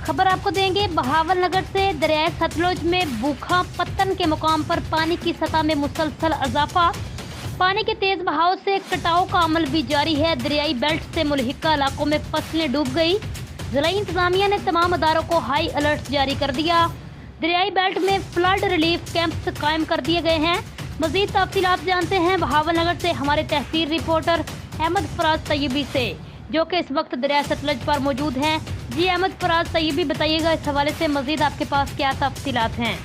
खबर आपको देंगे बहावल नगर से। दरियाए सतलुज में बूखा पत्तन के मुकाम पर पानी की सतह में मुसलसल इजाफा। पानी के तेज बहाव से कटाव का अमल भी जारी है। दरियाई बेल्ट से मुल्हिका इलाकों में फसलें डूब गई। जिला इंतजामिया ने तमाम अदारों को हाई अलर्ट जारी कर दिया। दरियाई बेल्ट में फ्लड रिलीफ कैंप्स कायम कर दिए गए हैं। मजीद तफसीलात जानते हैं बहावल नगर से हमारे तहसील रिपोर्टर अहमद फराज तैयबी से, जो कि इस वक्त दरिया सतलुज पर मौजूद हैं। जी अहमद फराज तैयबी, बताइएगा इस हवाले से मजीद आपके पास क्या तफसीलात हैं?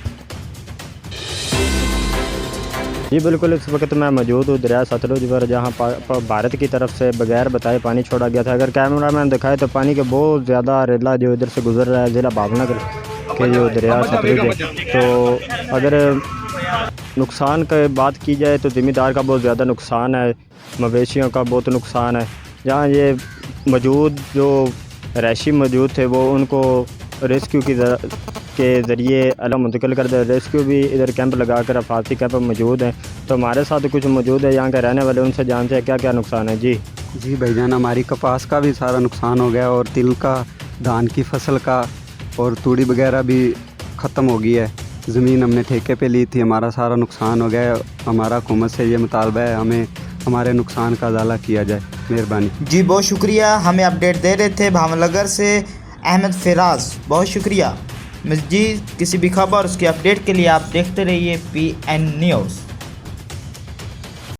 जी बिल्कुल, इस वक्त मैं मौजूद हूँ दरिया सतलुज पर, जहाँ भारत की तरफ से बगैर बताए पानी छोड़ा गया था। अगर कैमरा मैन दिखाए तो पानी के बहुत ज़्यादा रेला जो इधर से गुजर रहा है ज़िला भावनगर के जो दरिया सतलुज है। तो अगर नुकसान की बात की जाए तो ज़मींदार का बहुत ज़्यादा नुकसान है, मवेशियों का बहुत नुकसान है। जहाँ ये मौजूद जो रहायशी मौजूद थे वो उनको रेस्क्यू के ज़रिए अलग मुंतकिल कर दे। रेस्क्यू भी इधर कैंप लगा कर अफाती कैंप मौजूद हैं। तो हमारे साथ कुछ मौजूद है यहाँ के रहने वाले, उनसे जानते हैं क्या क्या नुकसान है। जी भाईजान, हमारी कपास का भी सारा नुकसान हो गया और तिल का, धान की फसल का और तूड़ी वगैरह भी ख़त्म हो गई है। ज़मीन हमने ठेके पे ली थी, हमारा सारा नुकसान हो गया है। हमारा हुकूमत से ये मुतालबा है हमें हमारे नुकसान का अदाला किया जाए, मेहरबानी। जी बहुत शुक्रिया, हमें अपडेट दे रहे थे भावनगर से अहमद फराज, बहुत शुक्रिया। मज़ीद किसी भी खबर उसके अपडेट के लिए आप देखते रहिए PN न्यूज़।